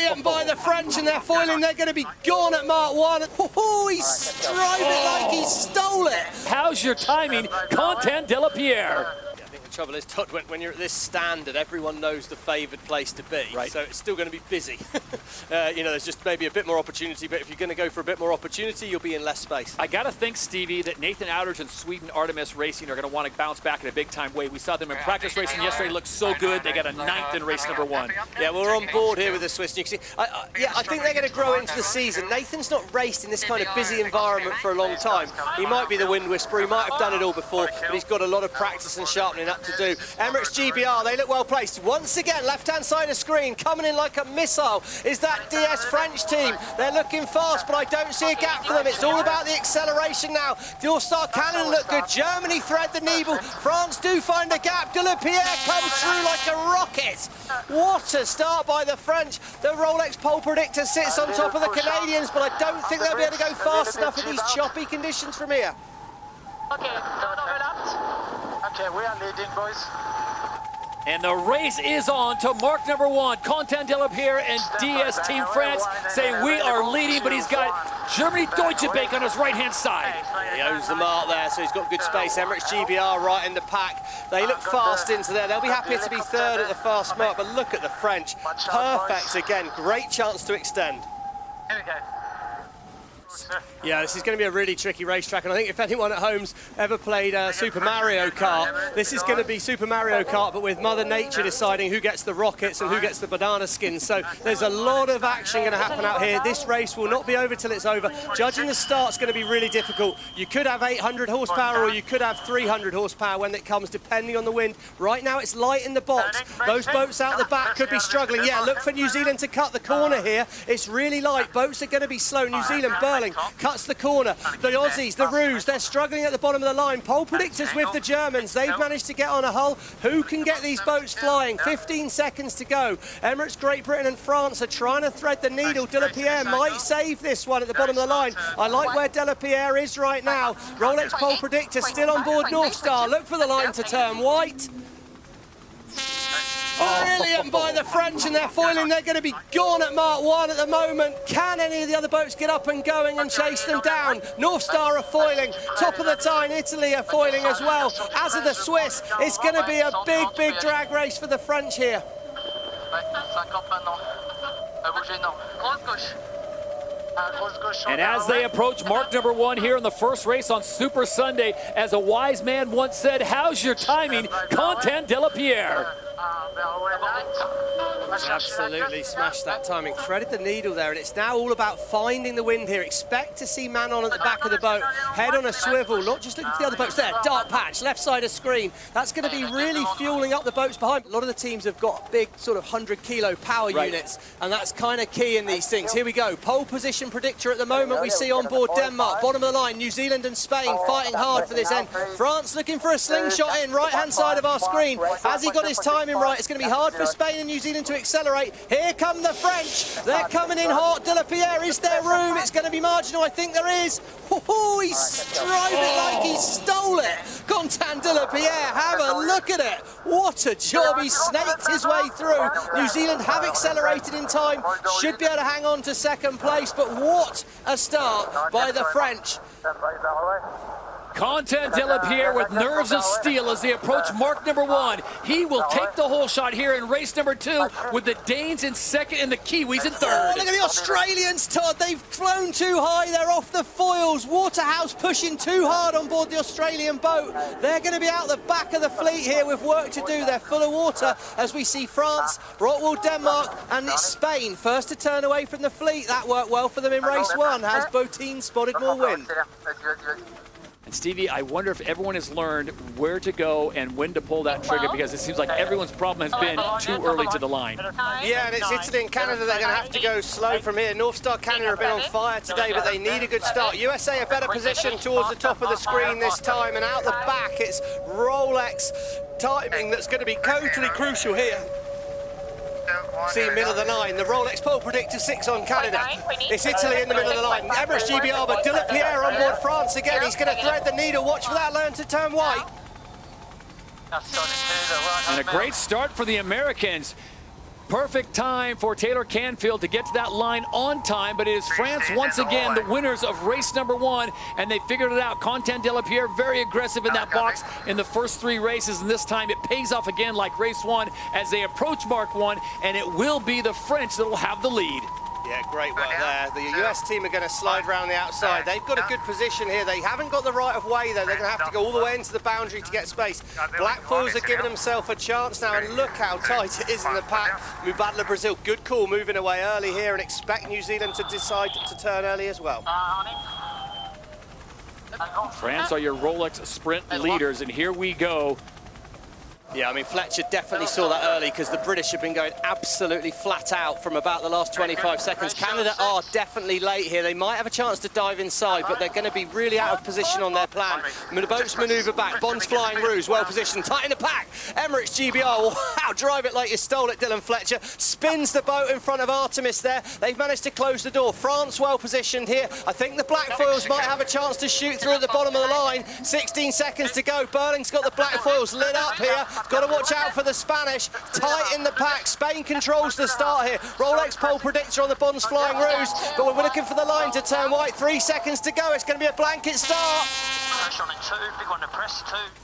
Brilliant by the French, and they're foiling. They're going to be gone at Mark 1. Oh, he strode it like he stole it. How's your timing, Quentin Delapierre? The trouble is, Todd, when you're at this standard, everyone knows the favoured place to be. Right. So it's still going to be busy. You know, there's just maybe a bit more opportunity, but if you're going to go for a bit more opportunity, you'll be in less space. I got to think, Stevie, that Nathan Outridge and Sweden Artemis Racing are going to want to bounce back in a big-time way. We saw them in practice racing yesterday. Looked so good. They got a 9th in race number 1. Yeah, well, we're on board here with the Swiss. You can see, I think they're going to grow into the season. Nathan's not raced in this kind of busy environment for a long time. He might be the wind whisperer. He might have done it all before, but he's got a lot of practice and sharpening up to do. Emirates GBR, they look well placed. Once again, left-hand side of screen, coming in like a missile, is that DS French team. They're looking fast, but I don't see a gap for them. It's all about the acceleration now. North Star Canada look good. Germany thread the needle. France do find a gap. Delapierre comes through like a rocket. What a start by the French. The Rolex pole predictor sits on top of the Canadians, but I don't think they'll be able to go fast enough in these choppy conditions from here. Okay, don't overlap. Okay, we are leading, boys. And the race is on to mark number 1. Quentin Delapierre and DS Team France say we are leading, but he's got Germany Deutsche Bank on his right-hand side. He owns the mark there, so he's got good space. Emirates GBR right in the pack. They look fast into there. They'll be happy to be 3rd at the fast mark, but look at the French. Perfect again. Great chance to extend. Here we go. Yeah, this is going to be a really tricky racetrack, and I think if anyone at home's ever played Super Mario Kart, this is going to be Super Mario Kart, but with Mother Nature deciding who gets the rockets and who gets the banana skins. So there's a lot of action going to happen out here. This race will not be over till it's over. Judging the start's going to be really difficult. You could have 800 horsepower or you could have 300 horsepower when it comes, depending on the wind. Right now it's light in the box. Those boats out the back could be struggling. Yeah, look for New Zealand to cut the corner here. It's really light. Boats are going to be slow. New Zealand, Burling, cuts the corner. The Aussies, the Roos, they're struggling at the bottom of the line. Pole predictors with the Germans. They've managed to get on a hull. Who can get these boats flying? 15 seconds to go. Emirates, Great Britain and France are trying to thread the needle. Delapierre might save this one at the bottom of the line. I like where Delapierre is right now. Rolex pole predictor still on board North Star. Look for the line to turn white. Brilliant by the French, and they're foiling. They're going to be gone at Mark 1 at the moment. Can any of the other boats get up and going and chase them down? North Star are foiling. Top of the Tyne, Italy are foiling as well, as are the Swiss. It's going to be a big, big drag race for the French here. And as they approach mark number 1 here in the first race on Super Sunday, as a wise man once said, how's your timing, Quentin Delapierre? Absolutely smashed that timing. Threaded the needle there, and it's now all about finding the wind here. Expect to see Manon at the back of the boat, head on a swivel, not just looking for the other boats there. Dark patch, left side of screen. That's going to be really fueling up the boats behind. A lot of the teams have got big sort of 100-kilo power units, and that's kind of key in these things. Here we go. Pole position predictor at the moment. We see on board Denmark, bottom of the line, New Zealand and Spain fighting hard for this end. France looking for a slingshot in, right-hand side of our screen. Has he got his timing right? It's going to be hard for Spain and New Zealand to accelerate. Here come the French. They're coming in hot. Delapierre, is there room? It's going to be marginal. I think there is. Oh, he strode it like he stole it. Quentin Delapierre, have a look at it. What a job. He snaked his way through. New Zealand have accelerated in time. Should be able to hang on to 2nd place, but what a start by the French. Quentin Delapierre with nerves of steel as they approach mark number 1. He will take the whole shot here in race number 2 with the Danes in 2nd and the Kiwis in 3rd. Oh, look at the Australians, Todd. They've flown too high. They're off the foils. Waterhouse pushing too hard on board the Australian boat. They're going to be out the back of the fleet here with work to do. They're full of water as we see France, Rottwell, Denmark, and it's Spain. First to turn away from the fleet. That worked well for them in race 1. Has Botin spotted more wind? And Stevie, I wonder if everyone has learned where to go and when to pull that trigger, because it seems like everyone's problem has been too early to the line. Yeah, and it's Italy and Canada. They're going to have to go slow from here. North Star Canada have been on fire today, but they need a good start. USA a better position towards the top of the screen this time, and out the back it's Rolex timing that's going to be totally crucial here. See middle of the line, the Rolex pole predictor 6 on Canada. It's Italy in the middle of the line. Emirates GBR, but Delapierre on board France again. He's going to thread the needle. Watch for that learn to turn white. And a great start for the Americans. Perfect time for Taylor Canfield to get to that line on time, but it is France once again the winners of race number 1, and they figured it out. Content de la Pierre very aggressive in that box in the first 3 races, and this time it pays off again like race 1 as they approach Mark 1, and it will be the French that will have the lead. Yeah, great work there. The US team are going to slide around the outside. They've got a good position here. They haven't got the right of way, though. They're going to have to go all the way into the boundary to get space. Blackfoils are giving themselves a chance now, and look how tight it is in the pack. Mubadala Brazil, good call moving away early here, and expect New Zealand to decide to turn early as well. France are your Rolex sprint leaders, and here we go. Yeah, I mean, Fletcher definitely saw that early because the British have been going absolutely flat out from about the last 25 seconds. Canada are definitely late here. They might have a chance to dive inside, but they're going to be really out of position on their plan. The boats manoeuvre back. Bond's flying ruse, well positioned, tight in the pack. Emirates GBR, wow, drive it like you stole it, Dylan Fletcher. Spins the boat in front of Artemis there. They've managed to close the door. France well positioned here. I think the Blackfoils might have a chance to shoot through at the bottom of the line. 16 seconds to go. Burling's got the Blackfoils lit up here. Got to watch out for the Spanish. Tight in the pack. Spain controls the start here. Rolex pole predictor on the Bond's flying ruse, but we're looking for the line to turn white. 3 seconds to go. It's going to be a blanket start.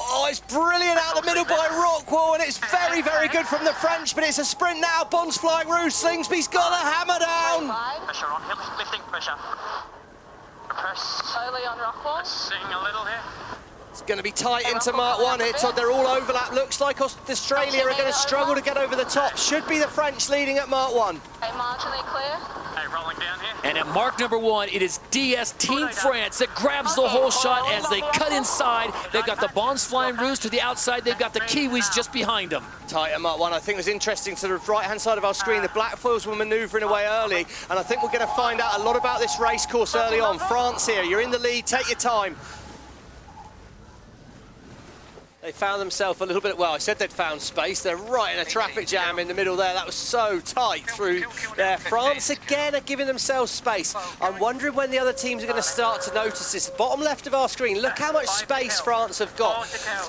Oh, it's brilliant out the middle by Rockwell, and it's very, very good from the French, but it's a sprint now. Bond's flying ruse. Slingsby's got a hammer down. Pressure on, lifting pressure. Press. Slowly on Rockwell. Sing a little here. It's going to be tight into Mark 1 here, Todd. They're all overlap. Looks like Australia are going to struggle to get over the top. Should be the French leading at Mark 1. Okay, marginally clear. Hey, rolling down here. And at mark number 1, it is DS Team France that grabs the whole shot as they cut inside. They've got the Bond's flying ruse to the outside. They've got the Kiwis just behind them. Tight at Mark 1. I think it was interesting to the right-hand side of our screen. The Blackfoils were manoeuvring away early, and I think we're going to find out a lot about this race course early on. France here, you're in the lead. Take your time. They found themselves a little bit, well, I said they'd found space. They're right in a traffic jam in the middle there. That was so tight through there. France again are giving themselves space. I'm wondering when the other teams are going to start to notice this. Bottom left of our screen, look how much space France have got.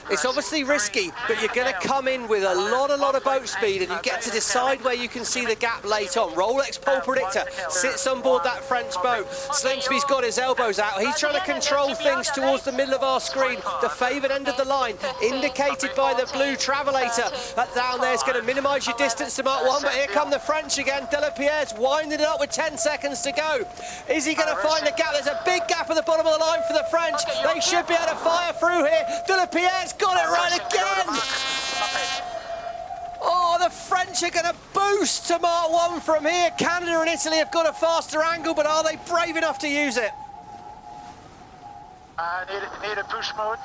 It's obviously risky, but you're going to come in with a lot of boat speed, and you get to decide where you can see the gap late on. Rolex pole predictor sits on board that French boat. Slingsby's got his elbows out. He's trying to control things towards the middle of our screen, the favoured end of the line, indicated by the blue Travelator. That down there is going to minimise your distance to Mark 1, but here come the French again. Delapierre's winding it up with 10 seconds to go. Is he going to find the gap? There's a big gap at the bottom of the line for the French. They should be able to fire through here. Delapierre's got it right again. Oh, the French are going to boost to Mark 1 from here. Canada and Italy have got a faster angle, but are they brave enough to use it? Need a push mode.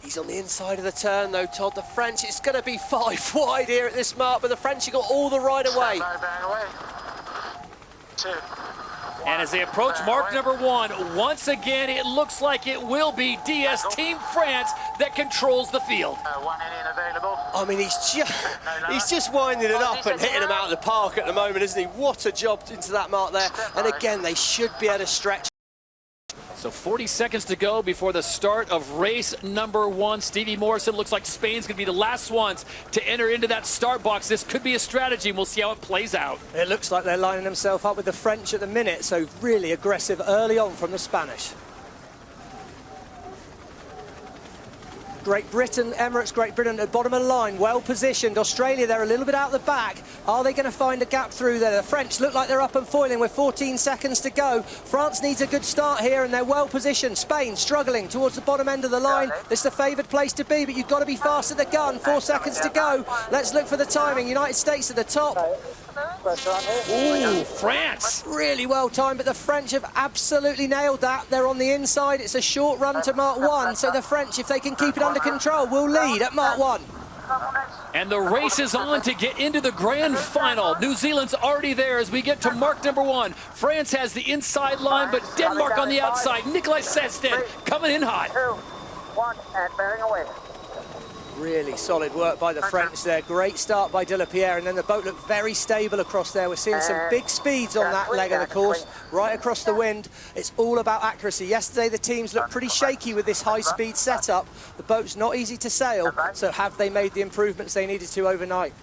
He's on the inside of the turn though, Todd. The French, it's going to be 5 wide here at this mark, but the French have got all the right away. And as they approach mark number 1, once again, it looks like it will be DS Team France that controls the field. One in available. I mean, he's just winding it up and hitting them out of the park at the moment, isn't he? What a job into that mark there. And again, they should be able to stretch. So 40 seconds to go before the start of race number 1. Stevie Morrison looks like Spain's going to be the last ones to enter into that start box. This could be a strategy, and we'll see how it plays out. It looks like they're lining themselves up with the French at the minute, so really aggressive early on from the Spanish. Great Britain, Emirates, Great Britain at bottom of the line, well positioned. Australia, they're a little bit out the back. Are they going to find a gap through there? The French look like they're up and foiling with 14 seconds to go. France needs a good start here, and they're well positioned. Spain struggling towards the bottom end of the line. It's the favoured place to be, but you've got to be fast at the gun. 4 seconds to go. Let's look for the timing. United States at the top. Ooh, France! Really well timed, but the French have absolutely nailed that. They're on the inside. It's a short run to Mark 1, so the French, if they can keep it under control, will lead at Mark 1. And the race is on to get into the grand final. New Zealand's already there as we get to mark number 1. France has the inside line, but Denmark on the outside. Nikolai Sested coming in hot. 2, 1, and bearing away. Really solid work by the French there. Great start by Delapierre, and then the boat looked very stable across there. We're seeing some big speeds on that leg of the course, right across the wind. It's all about accuracy. Yesterday the teams looked pretty shaky with this high-speed setup. The boat's not easy to sail, so have they made the improvements they needed to overnight?